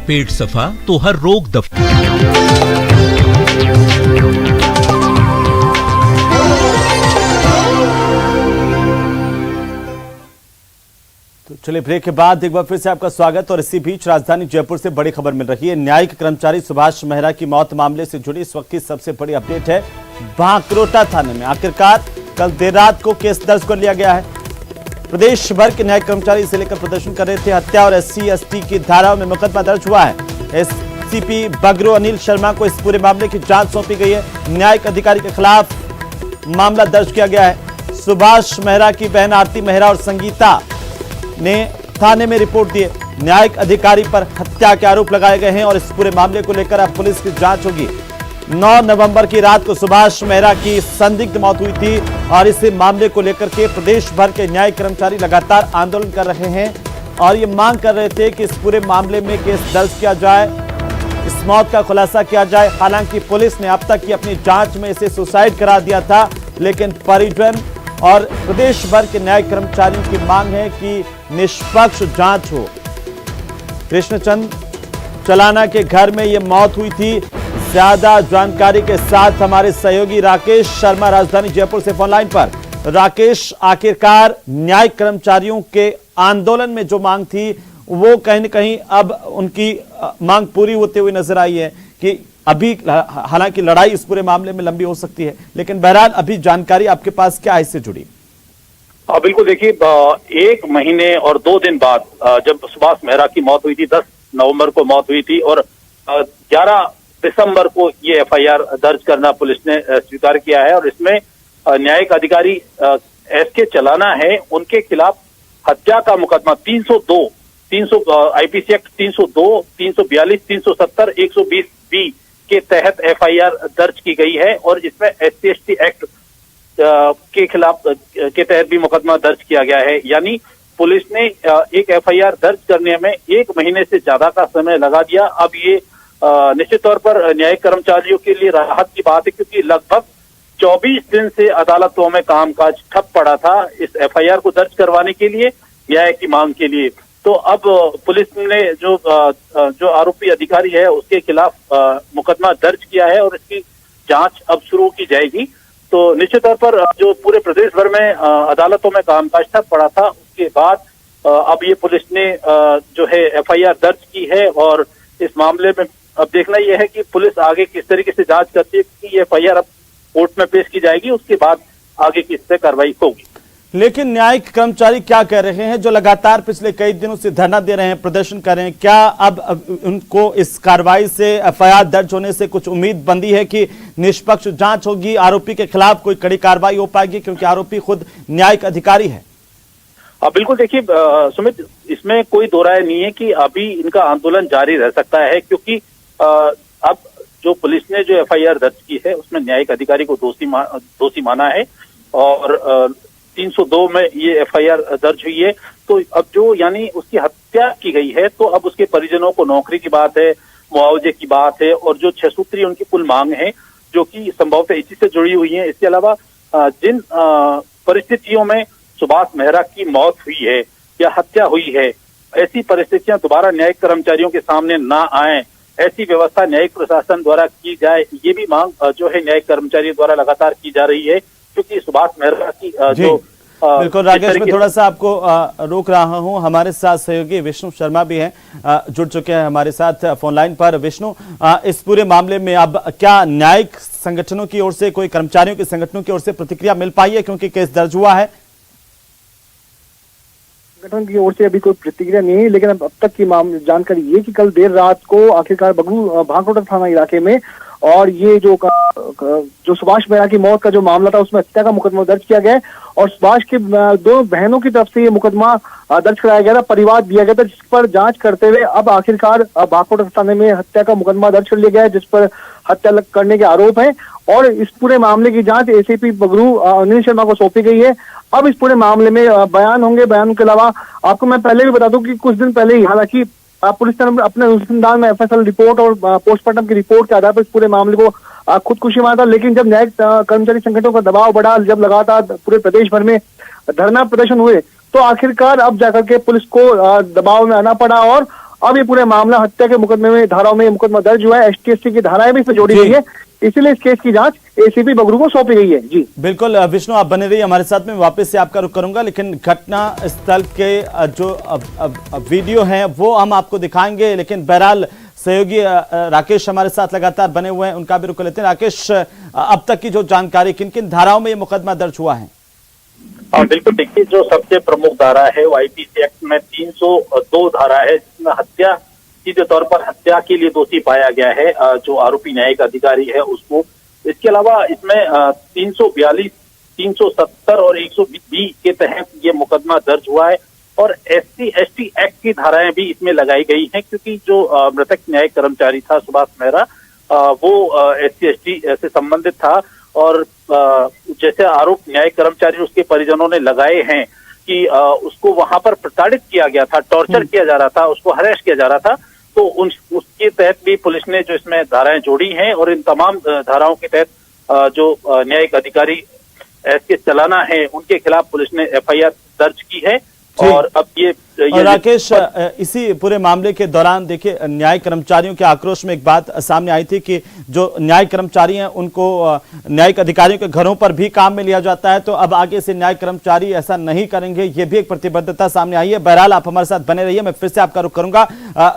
पेट सफा तो हर रोग दफा। तो चलिए ब्रेक के बाद एक बार फिर से आपका स्वागत। और इसी बीच राजधानी जयपुर से बड़ी खबर मिल रही है। न्यायिक कर्मचारी सुभाष मेहरा की मौत मामले से जुड़ी इस वक्त की सबसे बड़ी अपडेट है। बांकरोटा थाने में आखिरकार कल देर रात को केस दर्ज कर लिया गया है। प्रदेश भर के न्यायिक कर्मचारी इसे लेकर प्रदर्शन कर रहे थे। हत्या और SC/ST की धाराओं में मुकदमा दर्ज हुआ है। SCP बगरू अनिल शर्मा को इस पूरे मामले की जांच सौंपी गई है। न्यायिक अधिकारी के खिलाफ मामला दर्ज किया गया है। सुभाष मेहरा की बहन आरती मेहरा और संगीता ने थाने में रिपोर्ट दी है। न्यायिक अधिकारी पर हत्या के आरोप लगाए गए हैं और इस पूरे मामले को लेकर अब पुलिस की जांच होगी। 9 नवंबर की रात को सुभाष मेहरा की संदिग्ध मौत हुई थी और इस मामले को लेकर के प्रदेश भर के न्यायिक कर्मचारी लगातार आंदोलन कर रहे हैं और ये मांग कर रहे थे कि इस पूरे मामले में केस दर्ज किया जाए, इस मौत का खुलासा किया जाए। हालांकि पुलिस ने अब तक की अपनी जांच में इसे सुसाइड करार दिया था, लेकिन परिजन और प्रदेश भर के न्यायिक कर्मचारियों की मांग है कि निष्पक्ष जांच हो। कृष्णचंद चलाना के घर में यह मौत हुई थी। ज्यादा जानकारी के साथ हमारे सहयोगी राकेश शर्मा राजधानी जयपुर से फोन लाइन पर। राकेश, आखिरकार न्यायिक कर्मचारियों के आंदोलन में जो मांग थी वो कहीं न कहीं अब उनकी मांग पूरी होते हुए नजर आई है कि अभी हालांकि लड़ाई इस पूरे मामले में लंबी हो सकती है, लेकिन बहरहाल अभी जानकारी आपके पास क्या है इससे जुड़ी? बिल्कुल, देखिए 1 महीने और 2 दिन बाद जब सुभाष मेहरा की मौत हुई थी, 10 नवंबर को मौत हुई थी और 11 दिसंबर को ये FIR दर्ज करना पुलिस ने स्वीकार किया है और इसमें न्यायिक अधिकारी SK चलाना है, उनके खिलाफ हत्या का मुकदमा 302 IPC एक्ट 302, 342, 370, 120B के तहत FIR दर्ज की गई है और इसमें SC/ST एक्ट के खिलाफ के तहत भी मुकदमा दर्ज किया गया है। यानी पुलिस ने एक FIR दर्ज करने में 1 महीने से ज्यादा का समय लगा दिया। अब ये निश्चित तौर पर न्यायिक कर्मचारियों के लिए राहत की बात है, क्योंकि लगभग 24 दिन से अदालतों में कामकाज ठप पड़ा था इस FIR को दर्ज करवाने के लिए, न्याय की मांग के लिए। तो अब पुलिस ने जो आरोपी अधिकारी है उसके खिलाफ मुकदमा दर्ज किया है और इसकी जांच अब शुरू की जाएगी। तो निश्चित तौर पर जो पूरे प्रदेश भर में अदालतों में कामकाज ठप पड़ा था, उसके बाद अब ये पुलिस ने जो है FIR दर्ज की है और इस मामले में अब देखना यह है कि पुलिस आगे किस तरीके से जांच करती है कि ये FIR अब कोर्ट में पेश की जाएगी, उसके बाद आगे किस पे कार्रवाई होगी। लेकिन न्यायिक कर्मचारी क्या कह रहे हैं जो लगातार पिछले कई दिनों से धरना दे रहे हैं, प्रदर्शन कर रहे हैं? क्या अब उनको इस कार्रवाई से FIR दर्ज होने से कुछ उम्मीद बंदी है कि निष्पक्ष जांच होगी, आरोपी के खिलाफ कोई कड़ी कार्रवाई हो पाएगी, क्योंकि आरोपी खुद न्यायिक अधिकारी है? बिल्कुल, देखिए सुमित, इसमें कोई दो राय नहीं है कि अभी इनका आंदोलन जारी रह सकता है, क्योंकि अब जो पुलिस ने जो FIR दर्ज की है उसमें न्यायिक अधिकारी को दोषी माना है और 302 में ये FIR दर्ज हुई है। तो अब जो यानी उसकी हत्या की गई है, तो अब उसके परिजनों को नौकरी की बात है, मुआवजे की बात है और जो 6 सूत्री उनकी कुल मांग है जो कि संभवतः इसी से जुड़ी हुई है। इसके अलावा जिन परिस्थितियों में सुभाष मेहरा की मौत हुई है या हत्या हुई है, ऐसी परिस्थितियां दोबारा न्यायिक कर्मचारियों के सामने ना आए, ऐसी व्यवस्था न्यायिक प्रशासन द्वारा की जाए, ये भी मांग जो है न्यायिक कर्मचारियों द्वारा लगातार की जा रही है, क्योंकि सुभाष मेहरा की जो बिल्कुल राकेश, मैं थोड़ा सा आपको रोक रहा हूं। हमारे साथ सहयोगी विष्णु शर्मा भी हैं, जुड़ चुके हैं हमारे साथ फोन लाइन पर। विष्णु, इस पूरे मामले में अब क्या न्यायिक संगठनों की ओर से, कोई कर्मचारियों के संगठनों की ओर से प्रतिक्रिया मिल पाई है, क्योंकि केस दर्ज हुआ है? संगठन की ओर से अभी कोई प्रतिक्रिया नहीं है, लेकिन अब तक की जानकारी ये कि कल देर रात को आखिरकार बांकरोटा थाना इलाके में और ये जो सुभाष मेहरा की मौत का जो मामला था उसमें हत्या का मुकदमा दर्ज किया गया है और सुभाष के 2 बहनों की तरफ से ये मुकदमा दर्ज कराया गया था, परिवाद दिया गया था, जिस पर जांच करते हुए अब आखिरकार बांकरोटा थाने में हत्या का मुकदमा दर्ज कर लिया गया है, जिस पर हत्या करने के आरोप है और इस पूरे मामले की जांच ACP बगरू अनिल शर्मा को सौंपी गई है। अब इस पूरे मामले में बयान होंगे। बयान के अलावा आपको मैं पहले भी बता दूं कि कुछ दिन पहले ही हालांकि पुलिस ने अपने अनुसंधान में FSL रिपोर्ट और पोस्टमार्टम की रिपोर्ट के आधार पर इस पूरे मामले को खुदकुशी माना था, लेकिन जब न्यायिक कर्मचारी संगठनों का दबाव बढ़ा, जब लगातार पूरे प्रदेश भर में धरना प्रदर्शन हुए, तो आखिरकार अब जाकर के पुलिस को दबाव में आना पड़ा और अब ये पूरा मामला हत्या के मुकदमे में धाराओं में मुकदमा दर्ज हुआ है, ST/ST की धाराएं भी इसमें जोड़ी गई है, इसीलिए इस केस की जांच ACP बगरू को सौंपी गई है। जी बिल्कुल विष्णु, आप बने रहिए हमारे साथ में, वापस से आपका रुख करूंगा, लेकिन घटना स्थल के जो वीडियो हैं वो हम आपको दिखाएंगे, लेकिन बहरहाल सहयोगी राकेश हमारे साथ लगातार बने हुए हैं, उनका भी रुख लेते हैं। राकेश, अब तक की जो जानकारी, किन किन धाराओं में ये मुकदमा दर्ज हुआ है? बिल्कुल, देखिए जो सबसे प्रमुख धारा है वो IPC एक्ट में 302 धारा है, जिसमें हत्या, सीधे तौर पर हत्या के लिए दोषी पाया गया है जो आरोपी न्यायिक अधिकारी है उसको। इसके अलावा इसमें 342, 370 और 120 के तहत ये मुकदमा दर्ज हुआ है, और SC/ST एक्ट की धाराएं भी इसमें लगाई गई हैं, क्योंकि जो मृतक न्यायिक कर्मचारी था सुभाष मेहरा, वो SC/ST से संबंधित था, और जैसे आरोप न्यायिक कर्मचारी उसके परिजनों ने लगाए हैं कि उसको वहां पर प्रताड़ित किया गया था, टॉर्चर किया जा रहा था, उसको हरेस्ट किया जा रहा था, तो उसके तहत भी पुलिस ने जो इसमें धाराएं जोड़ी हैं, और इन तमाम धाराओं के तहत जो न्यायिक अधिकारी SK चलाना है उनके खिलाफ पुलिस ने FIR दर्ज की है। और अब ये राकेश, इसी पूरे मामले के दौरान देखिए न्यायिक कर्मचारियों के आक्रोश में एक बात सामने आई थी कि जो न्यायिक कर्मचारी हैं उनको न्यायिक अधिकारियों के घरों पर भी काम में लिया जाता है, तो अब आगे से न्यायिक कर्मचारी ऐसा नहीं करेंगे, ये भी एक प्रतिबद्धता सामने आई है। बहरहाल आप हमारे साथ बने रहिए, मैं फिर से आपका रुख करूंगा।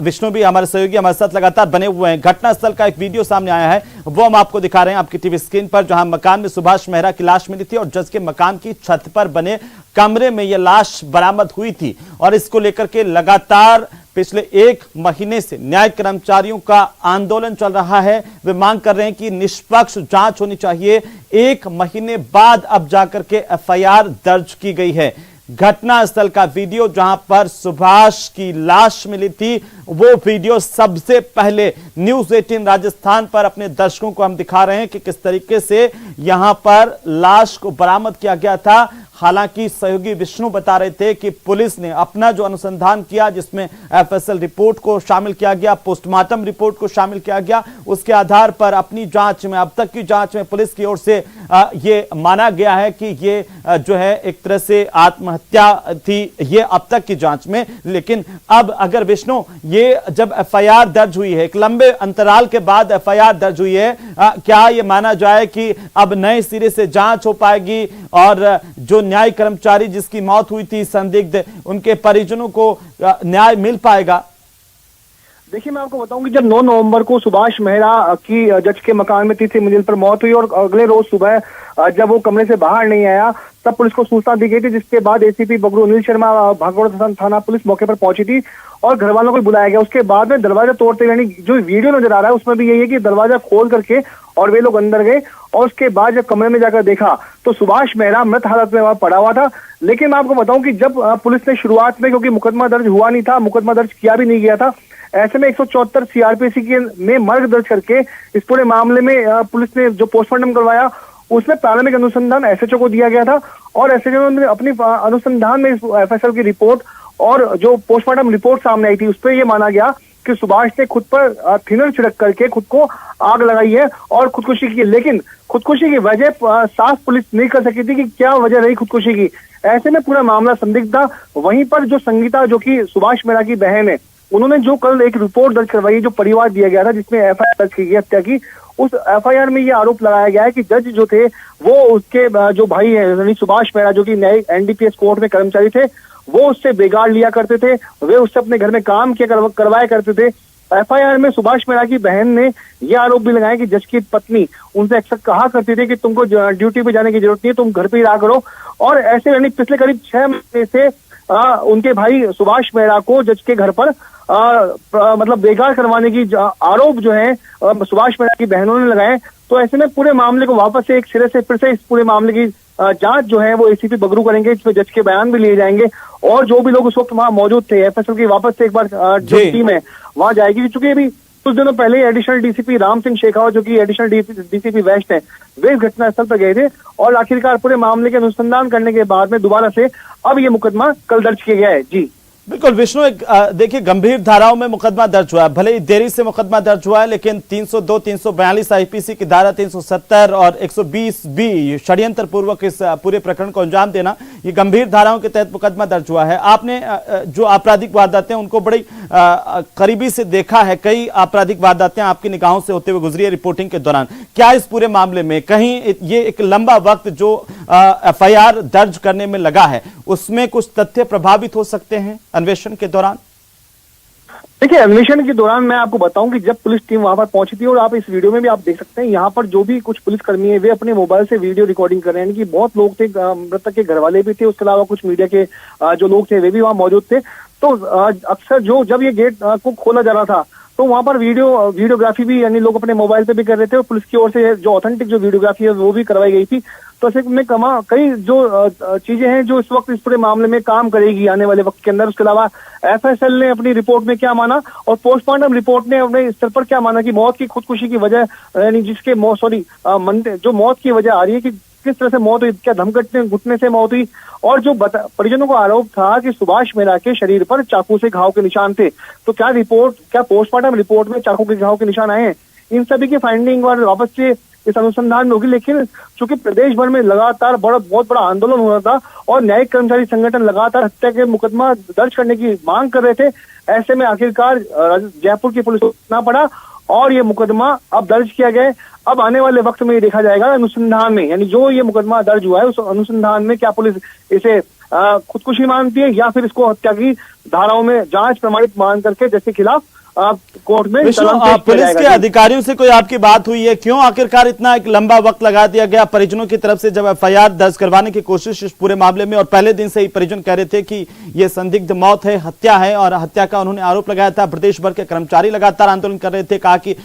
विष्णु भी हमारे सहयोगी हमारे साथ लगातार बने हुए हैं। घटनास्थल का एक वीडियो सामने आया है, वो हम आपको दिखा रहे हैं आपकी टीवी स्क्रीन पर, जहां मकान में सुभाष मेहरा की लाश मिली थी और जज के मकान की छत पर बने कमरे में यह लाश बरामद हुई थी, और इसको लेकर के लगातार पिछले 1 महीने से न्यायिक कर्मचारियों का आंदोलन चल रहा है। वे मांग कर रहे हैं कि निष्पक्ष जांच होनी चाहिए। 1 महीने बाद अब जाकर के FIR दर्ज की गई है। घटनास्थल का वीडियो जहां पर सुभाष की लाश मिली थी, वो वीडियो सबसे पहले न्यूज़ 18 राजस्थान पर अपने दर्शकों को हम दिखा रहे हैं कि किस तरीके से यहां पर लाश को बरामद किया गया था। हालांकि सहयोगी विष्णु बता रहे थे कि पुलिस ने अपना जो अनुसंधान किया, जिसमें FSL रिपोर्ट को शामिल किया गया, पोस्टमार्टम रिपोर्ट को शामिल किया गया, उसके आधार पर अपनी जांच में, अब तक की जांच में पुलिस की ओर से ये माना गया है कि ये जो है एक तरह से आत्महत्या थी, ये अब तक की जांच में। लेकिन अब अगर विष्णु, ये जब FIR दर्ज हुई है, एक लंबे अंतराल के बाद FIR दर्ज हुई है, क्या ये माना जाए कि अब नए सिरे से जांच हो पाएगी और जो न्यायिक कर्मचारी जिसकी मौत हुई थी संदिग्ध, उनके परिजनों को न्याय मिल पाएगा? देखिए, मैं आपको बताऊं कि जब 9 नवंबर को सुभाष मेहरा की जज के मकान में तीसरी मंजिल पर मौत हुई और अगले रोज सुबह जब वो कमरे से बाहर नहीं आया, तब पुलिस को सूचना दी गई थी, जिसके बाद ACP बगरू अनिल शर्मा भागौड़ा थाना पुलिस मौके पर पहुंची थी और घर वालों को बुलाया गया। उसके बाद में दरवाजा तोड़ते, यानी जो वीडियो नजर आ रहा है उसमें भी यही है कि दरवाजा खोल करके और वे लोग अंदर गए, और उसके बाद जब कमरे में जाकर देखा तो सुभाष मेहरा मृत हालत में वहां पड़ा हुआ था। लेकिन मैं आपको बताऊं कि जब पुलिस ने शुरुआत में, क्योंकि मुकदमा दर्ज हुआ नहीं था, मुकदमा दर्ज किया भी नहीं गया था, ऐसे में 174 CRPC के में मर्ग दर्ज करके इस पूरे मामले में पुलिस ने जो पोस्टमार्टम करवाया उसमें प्राथमिक अनुसंधान SHO को दिया गया था, और SHO ने अपनी अनुसंधान में FSL की रिपोर्ट और जो पोस्टमार्टम रिपोर्ट सामने आई थी उस पर यह माना गया कि सुभाष ने खुद पर थिनर छिड़क करके खुद को आग लगाई है और खुदकुशी की। लेकिन खुदकुशी की वजह साफ पुलिस नहीं कर सकी थी कि क्या वजह रही खुदकुशी की। ऐसे में पूरा मामला संदिग्ध था। वहीं पर जो संगीता, जो कि सुभाष मेहरा की बहन है, उन्होंने जो कल एक रिपोर्ट दर्ज करवाई, जो परिवार दिया गया था जिसमें FIR दर्ज की गई हत्या की, उस FIR में ये आरोप लगाया गया है कि जज जो थे वो उसके जो भाई है यानी सुभाष मेहरा, जो कि न्यायिक NDPS कोर्ट में कर्मचारी थे, वो उससे बिगाड़ लिया करते थे, वे उससे अपने घर में काम किया करवाया करते थे। FIR में सुभाष मेहरा की बहन ने यह आरोप भी लगाया कि जज की पत्नी उनसे अक्सर कहा करती थी कि तुमको ड्यूटी पे जाने की जरूरत नहीं है, तुम घर पे ही रहा करो। और ऐसे यानी पिछले करीब 6 महीने से उनके भाई सुभाष मेहरा को जज के घर पर मतलब बेकार करवाने की आरोप जो है सुभाष मेहरा की बहनों ने लगाए। तो ऐसे में पूरे मामले को वापस से एक सिरे से फिर से इस पूरे मामले की जांच जो है वो ACP बगरू करेंगे, इसमें जज के बयान भी लिए जाएंगे, और जो भी लोग उस वक्त वहां मौजूद थे FSL की वापस से एक बार जो टीम है वहां जाएगी। चूंकि अभी कुछ दिनों पहले एडिशनल DCP राम सिंह शेखावत, जो कि एडिशनल DCP वेस्ट है, वे घटनास्थल पर गए थे और आखिरकार पूरे मामले के अनुसंधान करने के बाद में दोबारा से अब ये मुकदमा कल दर्ज किया गया है। जी बिल्कुल विष्णु, एक देखिए गंभीर धाराओं में मुकदमा दर्ज हुआ है, भले ही देरी से मुकदमा दर्ज हुआ है, लेकिन 302, 342 आईपीसी की धारा 370 और 120 बी षड्यंत्र पूर्वक इस पूरे प्रकरण को अंजाम देना, ये गंभीर धाराओं के तहत मुकदमा दर्ज हुआ है। आपने जो आपराधिक वारदातें उनको बड़ी करीबी से देखा है, कई आपराधिक वारदातें आपकी निगाहों से होते हुए गुजरी है रिपोर्टिंग के दौरान। क्या इस पूरे मामले में कहीं ये एक लंबा वक्त जो एफआईआर दर्ज करने में लगा है, उसमें कुछ तथ्य प्रभावित हो सकते हैं अन्वेषण के दौरान? देखिए, अन्वेषण के दौरान मैं आपको बताऊं कि जब पुलिस टीम वहां पर पहुंची थी, और आप इस वीडियो में भी आप देख सकते हैं, यहाँ पर जो भी कुछ पुलिसकर्मी है वे अपने मोबाइल से वीडियो रिकॉर्डिंग कर रहे हैं कि बहुत लोग थे, मृतक के घर वाले भी थे, उसके अलावा कुछ मीडिया के जो लोग थे वे भी वहां मौजूद थे। तो अक्सर जब ये गेट को खोला जा रहा था तो वहां पर वीडियोग्राफी भी यानी लोग अपने मोबाइल पे भी कर रहे थे, और पुलिस की ओर से जो ऑथेंटिक जो वीडियोग्राफी है वो भी करवाई गई थी। तो ऐसे में कई जो चीजें हैं जो इस वक्त इस पूरे मामले में काम करेगी आने वाले वक्त के अंदर। उसके अलावा एफएसएल ने अपनी रिपोर्ट में क्या माना और पोस्टमार्टम रिपोर्ट ने अपने स्तर पर क्या माना कि मौत की खुदकुशी की वजह यानी जिसके जो मौत की वजह आ रही है कि किस तरह से मौत हुई, क्या घुटने से मौत हुई, और जो परिजनों को आरोप था कि सुभाष मेहरा के शरीर पर चाकू से घाव के निशान थे, तो क्या पोस्टमार्टम रिपोर्ट में चाकू के घाव के निशान आए हैं? इन सभी की फाइंडिंग और वापस से इस अनुसंधान में होगी। लेकिन चूंकि प्रदेश भर में लगातार बहुत बड़ा आंदोलन हो रहा था और न्यायिक कर्मचारी संगठन लगातार हत्या के मुकदमा दर्ज करने की मांग कर रहे थे, ऐसे में आखिरकार जयपुर की पुलिस को उठना पड़ा और ये मुकदमा अब दर्ज किया गया। अब आने वाले वक्त में ये देखा जाएगा अनुसंधान में, यानी जो ये मुकदमा दर्ज हुआ है उस अनुसंधान में क्या पुलिस इसे खुदकुशी मानती है या फिर इसको हत्या की धाराओं में जांच प्रमाणित मान करके जैसे खिलाफ कोर्ट में पुलिस के अधिकारियों से कोई आपकी बात हुई है? क्यों आखिरकार इतना एक लंबा वक्त लगा दिया गया परिजनों की तरफ से जब एफआईआर दर्ज करवाने की कोशिश इस पूरे मामले में, और पहले दिन से ही परिजन कह रहे थे कि यह संदिग्ध मौत है, हत्या है, और हत्या का उन्होंने आरोप लगाया था। प्रदेश भर के कर्मचारी लगातार आंदोलन कर रहे थे, कहा कि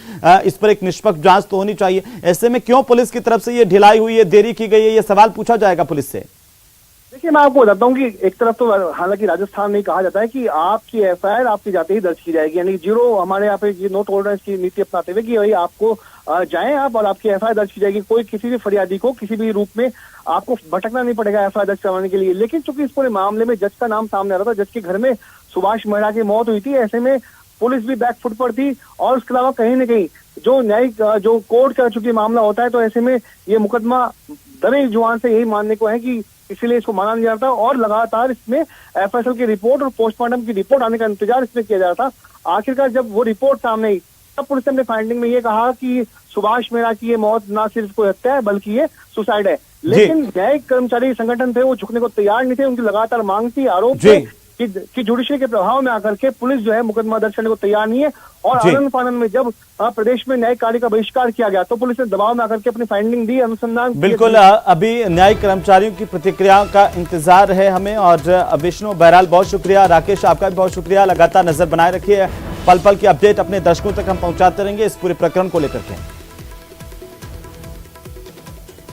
इस पर एक निष्पक्ष जांच तो होनी चाहिए। ऐसे में क्यों पुलिस की तरफ से ये ढिलाई हुई है, देरी की गई है, ये सवाल पूछा जाएगा पुलिस से। देखिए, मैं आपको बताता हूँ कि एक तरफ तो हालांकि राजस्थान में कहा जाता है कि आपकी एफआईआर आपके जाते ही दर्ज की जाएगी, यानी जीरो हमारे यहाँ पे नो टॉलरेंस की नीति अपनाते हुए कि भाई आपको जाएं आप और आपकी एफआईआर दर्ज की जाएगी। कोई किसी भी फरियादी को किसी भी रूप में आपको भटकना नहीं पड़ेगा एफआईआर दर्ज करवाने के लिए। लेकिन चूंकि इस पूरे मामले में जज का नाम सामने आ रहा था, जज के घर में सुभाष मेहरा की मौत हुई थी, ऐसे में पुलिस भी बैकफुट पर थी। और उसके अलावा कहीं ना कहीं जो न्यायिक जो कोर्ट का चूंकि मामला होता है, तो ऐसे में ये मुकदमा दरे जुबान से यही मानने को है कि इसीलिए इसको माना नहीं जा रहा था और लगातार इसमें एफएसएल की रिपोर्ट और पोस्टमार्टम की रिपोर्ट आने का इंतजार इसमें किया जा रहा था। आखिरकार जब वो रिपोर्ट सामने आई तब पुलिस ने अपने फाइंडिंग में ये कहा कि सुभाष मेहरा की ये मौत ना सिर्फ कोई हत्या है बल्कि ये सुसाइड है। लेकिन न्यायिक कर्मचारी संगठन थे वो झुकने को तैयार नहीं थे, उनकी लगातार मांग थी, आरोप थे कि जुडिशरी के प्रभाव में आकर के पुलिस जो है मुकदमा दर्ज करने को तैयार नहीं है। और आनंद फानंद में जब प्रदेश में न्यायिक कार्य का बहिष्कार किया गया तो पुलिस ने दबाव में आकर के अपनी फाइंडिंग दी, अनुसंधान। बिल्कुल, अभी न्यायिक कर्मचारियों की प्रतिक्रिया का इंतजार है हमें। और विष्णु बहरहाल बहुत शुक्रिया, राकेश आपका भी बहुत शुक्रिया। लगातार नजर बनाए रखिए, पल पल की अपडेट अपने दर्शकों तक हम पहुंचाते रहेंगे इस पूरे प्रकरण को लेकर के।